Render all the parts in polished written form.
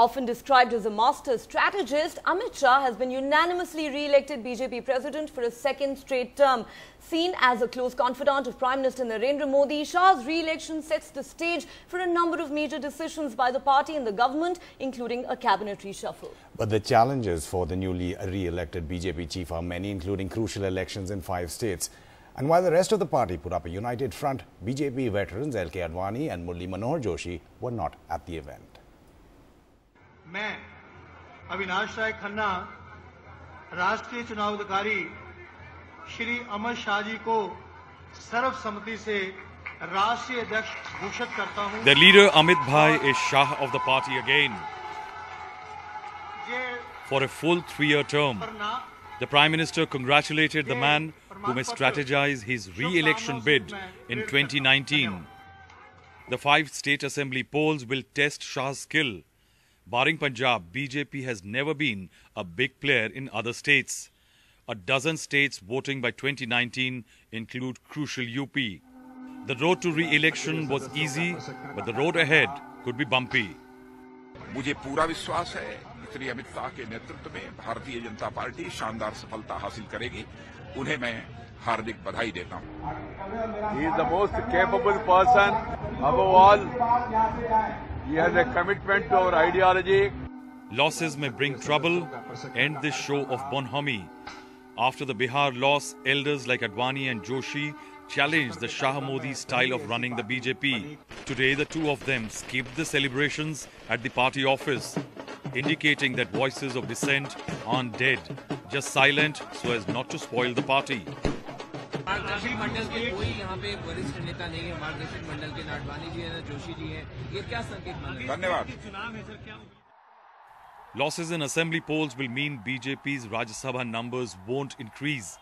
Often described as a master strategist, Amit Shah has been unanimously re-elected BJP president for a second straight term. Seen as a close confidant of Prime Minister Narendra Modi, Shah's re-election sets the stage for a number of major decisions by the party and the government, including a cabinet reshuffle. But the challenges for the newly re-elected BJP chief are many, including crucial elections in 5 states. And while the rest of the party put up a united front, BJP veterans LK Advani and Murli Manohar Joshi were not at the event. मैं अविनाश राय खन्ना राष्ट्रीय चुनाव अधिकारी श्री अमित शाह जी को सर्वसम्मति से राष्ट्रीय अध्यक्ष घोषित करता हूं. The leader Amit Bhai is Shah of the party again for a full 3-year term. The Prime Minister congratulated the man who may strategize his re-election bid in 2019. The 5 state assembly polls will test Shah's skill. Barring Punjab, BJP has never been a big player in other states. A dozen states voting by 2019 include crucial UP. The road to re-election was easy, but the road ahead could be bumpy. मुझे पूरा विश्वास है श्री अमित शाह के नेतृत्व में Bharatiya Janata party शानदार सफलता हासिल करेगी. उन्हें मैं हार्दिक बधाई देता हूं. He is the most capable person. Above all, he has a commitment to our ideology. Losses may bring trouble. End this show of bonhomie. After the Bihar loss, elders like Advani and Joshi challenged the Shah-Modi style of running the BJP. Today, the two of them skipped the celebrations at the party office, indicating that voices of dissent aren't dead, just silent so as not to spoil the party. मार्गदर्शक मंडल के कोई यहाँ पे वरिष्ठ नेता नहीं है. मार्गदर्शक मंडल के अडवाणी जी हैं, जोशी जी हैं. ये क्या संकेत मान रहे हैं? धन्यवाद. Losses in assembly polls will mean BJP's Rajya Sabha numbers won't increase.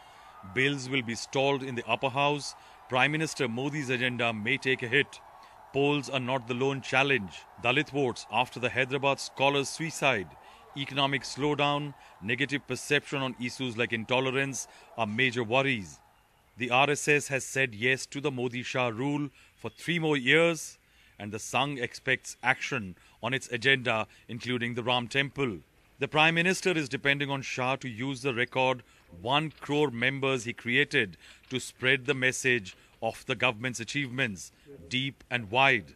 Bills will be stalled in the upper house. Prime Minister Modi's agenda may take a hit. Polls are not the lone challenge. Dalit votes after the Hyderabad scholar's suicide, economic slowdown, negative perception on issues like intolerance are major worries. The RSS has said yes to the Modi-Shah rule for 3 more years, and the Sangh expects action on its agenda, including the Ram Temple. The Prime Minister is depending on Shah to use the record 1 crore members he created to spread the message of the government's achievements, deep and wide.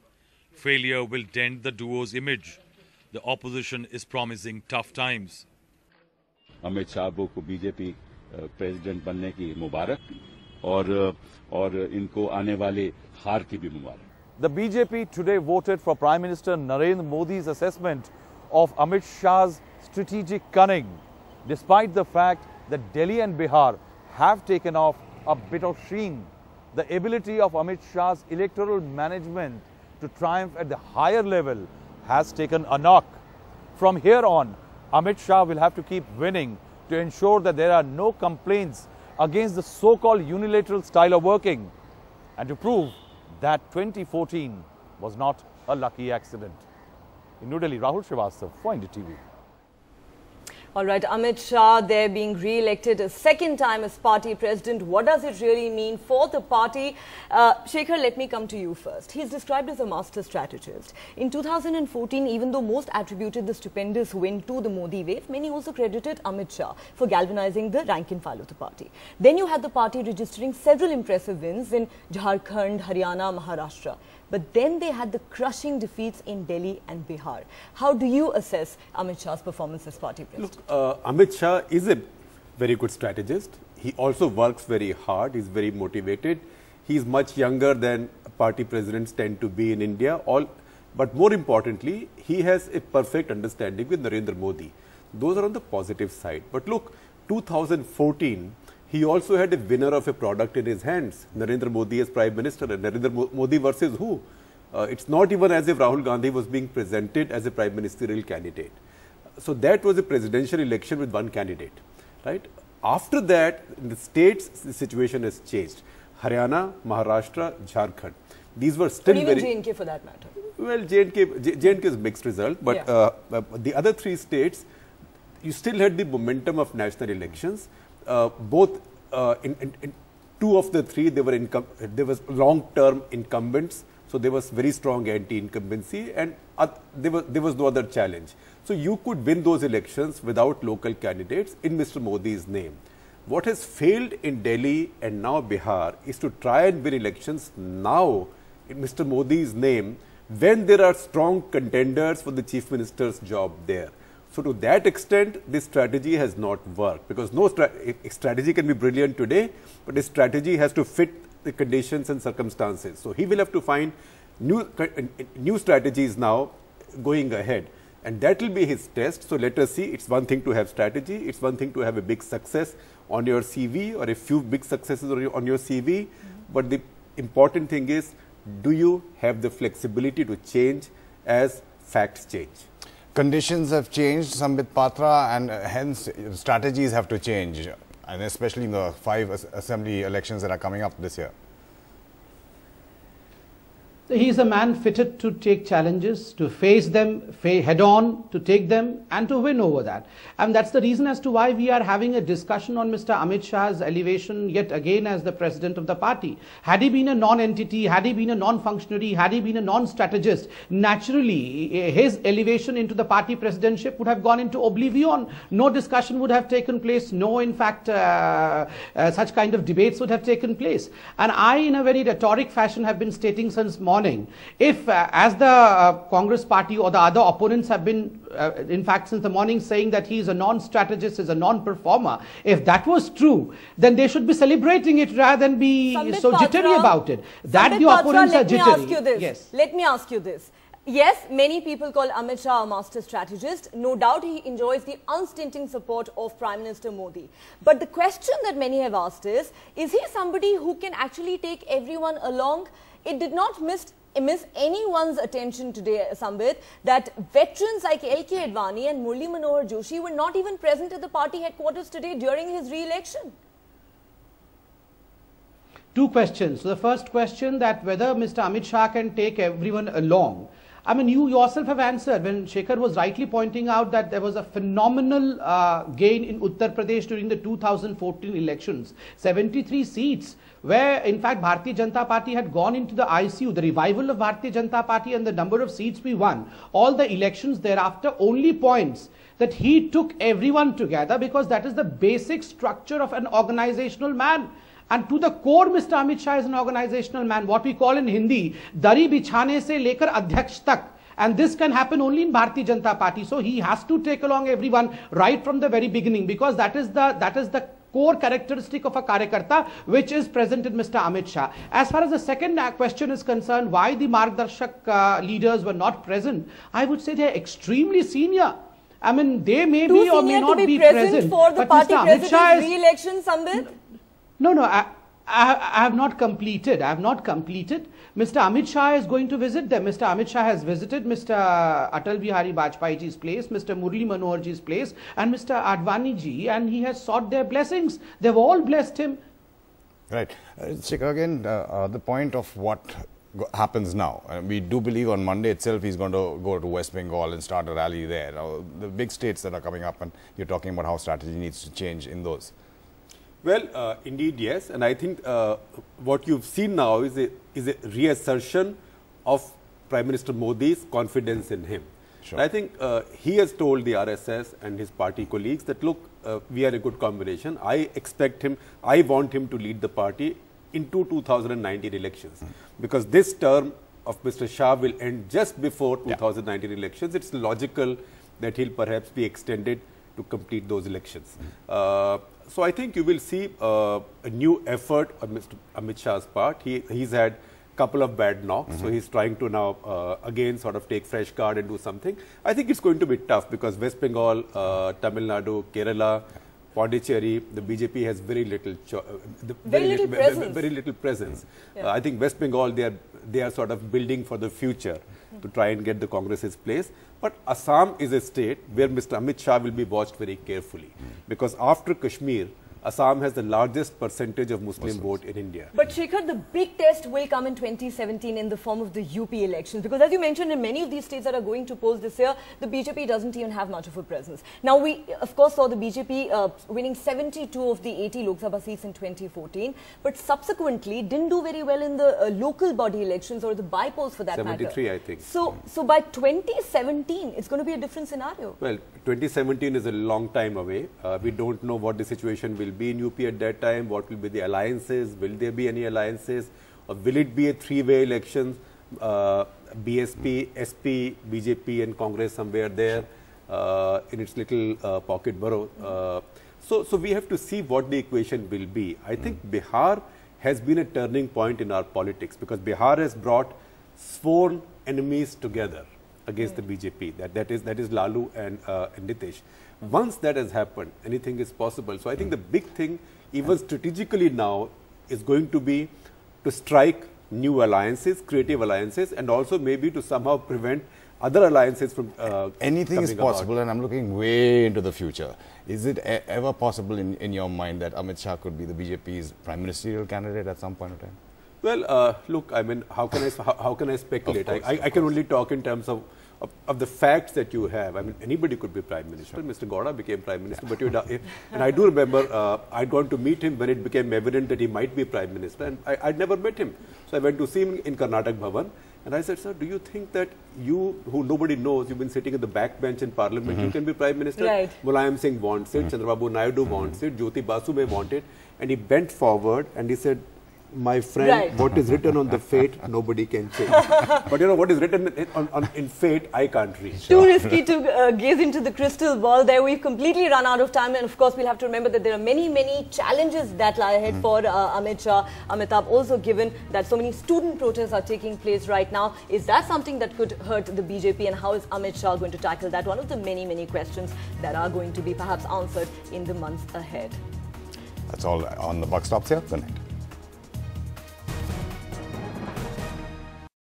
Failure will dent the duo's image. The opposition is promising tough times. Amit Shah को BJP president बनने की मुबारक और इनको आने वाले हार की भी मुबारक. The BJP today voted for Prime Minister Narendra Modi's assessment of Amit Shah's strategic cunning, despite the fact that Delhi and Bihar have taken off a bit of sheen. The ability of Amit Shah's electoral management to triumph at the higher level has taken a knock. From here on, Amit Shah will have to keep winning to ensure that there are no complaints against the so-called unilateral style of working, and to prove that 2014 was not a lucky accident. In New Delhi, Rahul Srivastav for NDTV. All right, Amit Shah there being re-elected a second time as party president. What does it really mean for the party? Shekhar, let me come to you first. He's described as a master strategist. In 2014, even though most attributed the stupendous win to the Modi wave, many also credited Amit Shah for galvanizing the rank and file of the party. Then you had the party registering several impressive wins in Jharkhand, Haryana, Maharashtra. But then they had the crushing defeats in Delhi and Bihar. How do you assess Amit Shah's performance as party president? Look, Amit Shah is a very good strategist. He also works very hard. He's very motivated. He's much younger than party presidents tend to be in India. But more importantly, he has a perfect understanding with Narendra Modi. Those are on the positive side. But look, 2014, he also had a winner of a product in his hands, Narendra Modi as Prime Minister. And Narendra Modi versus who? It's not even as if Rahul Gandhi was being presented as a prime ministerial candidate. So that was a presidential election with one candidate, right? After that, in the states, the situation has changed. Haryana, Maharashtra, Jharkhand. These were still even J&K for that matter. Well, J&K is mixed result, but yeah. The other 3 states, you still had the momentum of national elections. In 2 of the 3, there was long-term incumbents. So there was very strong anti-incumbency, and there was no other challenge. So you could win those elections without local candidates in Mr. Modi's name. What has failed in Delhi and now Bihar is to try and win elections now in Mr. Modi's name when there are strong contenders for the Chief Minister's job there. So to that extent, this strategy has not worked, because no strategy can be brilliant today, but a strategy has to fit the conditions and circumstances. So he will have to find new strategies now going ahead, and that will be his test. So let us see. It's one thing to have strategy, it's one thing to have a big success on your CV or a few big successes on your CV, but the important thing is, do you have the flexibility to change as facts change? Conditions have changed, Sambit Patra, and hence strategies have to change, and especially in the 5 assembly elections that are coming up this year. He is a man fitted to take challenges, to face them head on, to take them and to win over that. And that's the reason as to why we are having a discussion on Mr. Amit Shah's elevation yet again as the president of the party. Had he been a non-entity, had he been a non-functionary, had he been a non-strategist, naturally his elevation into the party presidentship would have gone into oblivion. No discussion would have taken place. No, in fact, such kind of debates would have taken place. And I, in a very rhetoric fashion, have been stating since morning, if as the Congress party or the other opponents have been in fact since the morning saying that he is a non-strategist, is a non-performer, if that was true, then they should be celebrating it rather than be so jittery about it. That the opponents are jittery. Yes. Let me ask you this. Yes, many people call Amit Shah a master strategist. No doubt he enjoys the unstinting support of Prime Minister Modi. But the question that many have asked is he somebody who can actually take everyone along? It did not miss anyone's attention today, Sambit, that veterans like LK Advani and Murli Manohar Joshi were not even present at the party headquarters today during his re-election. Two questions. So the first question, that whether Mr. Amit Shah can take everyone along. I mean, you yourself have answered when Shekhar was rightly pointing out that there was a phenomenal gain in Uttar Pradesh during the 2014 elections. 73 seats, where in fact Bharatiya Janata Party had gone into the ICU. The revival of Bharatiya Janata Party and the number of seats we won, all the elections thereafter, only points that he took everyone together, because that is the basic structure of an organizational man. And to the core, Mr. Amit Shah is an organizational man, what we call in Hindi, dari bichhane se lekar adhyaksh tak. And this can happen only in Bharatiya Janata Party. So he has to take along everyone right from the very beginning, because that is the core characteristic of a karyakarta which is present in Mr. Amit Shah. As far as the second question is concerned, why the Margdarshak leaders were not present, I would say they are extremely senior. I mean, they may be or may not be present for the party president's re-election, Sambit? No, I have not completed. I have not completed. Mr. Amit Shah is going to visit them. Mr. Amit Shah has visited Mr. Atal Bihari Vajpayee ji's place, Mr. Murli Manohar ji's place, and Mr. Advani ji, and he has sought their blessings. They've all blessed him. Right. Again, the point of what happens now. We do believe on Monday itself he's going to go to West Bengal and start a rally there. Now, the big states that are coming up, and you're talking about how strategy needs to change in those. Well, indeed, yes. And I think what you've seen now is a reassertion of Prime Minister Modi's confidence in him. Sure. I think he has told the RSS and his party colleagues that, look, we are a good combination. I expect him, I want him to lead the party into 2019 elections. Because this term of Mr. Shah will end just before 2019 elections. It's logical that he'll perhaps be extended to complete those elections. So I think you will see a new effort on Mr. Amit Shah's part. He's had a couple of bad knocks, so he's trying to now again sort of take fresh guard and do something. I think it's going to be tough because West Bengal, Tamil Nadu, Kerala, Pondicherry, the BJP has very little presence. Yeah. I think West Bengal, they are sort of building for the future to try and get the Congress's place. But Assam is a state where Mr. Amit Shah will be watched very carefully, because after Kashmir, Assam has the largest percentage of Muslim vote in India. But Shekhar, the big test will come in 2017 in the form of the UP elections, because as you mentioned, in many of these states that are going to polls this year, the BJP doesn't even have much of a presence. Now, we of course saw the BJP winning 72 of the 80 Lok Sabha seats in 2014, but subsequently didn't do very well in the local body elections or the by-polls for that 73, matter. I think. So by 2017, it's going to be a different scenario. Well, 2017 is a long time away. We don't know what the situation will be in UP at that time, what will be the alliances, will there be any alliances, or will it be a three-way election, BSP, SP, BJP and Congress somewhere there in its little pocket borough. So we have to see what the equation will be. I think Bihar has been a turning point in our politics, because Bihar has brought sworn enemies together against the BJP. That is Lalu and Nitish. Once that has happened, anything is possible. So I think the big thing, even strategically now, is going to be to strike new alliances, creative alliances, and also maybe to somehow prevent other alliances from anything is possible, about. And I'm looking way into the future. Is it ever possible in your mind that Amit Shah could be the BJP's prime ministerial candidate at some point in time? Well, look, I mean, how can I speculate? I can only talk in terms of the facts that you have. I mean, anybody could be prime minister. Sure. Mr. Gowda became prime minister, but and I do remember I'd gone to meet him when it became evident that he might be prime minister, and I'd never met him. So I went to see him in Karnataka Bhavan, and I said, sir, do you think that you, who nobody knows, you've been sitting at the back bench in parliament, you can be prime minister? Right. Mulayam Singh wants it, Chandrababu Naidu wants it, Jyoti Basu may want it, and he bent forward and he said, my friend, what is written on the fate, nobody can change. But you know, what is written in fate, I can't reach. Too risky to gaze into the crystal ball there. We've completely run out of time, and of course, we'll have to remember that there are many, many challenges that lie ahead for Amit Shah. Amitabh, also given that so many student protests are taking place right now. Is that something that could hurt the BJP, and how is Amit Shah going to tackle that? One of the many, many questions that are going to be perhaps answered in the months ahead. That's all on The Buck Stops here. Good night.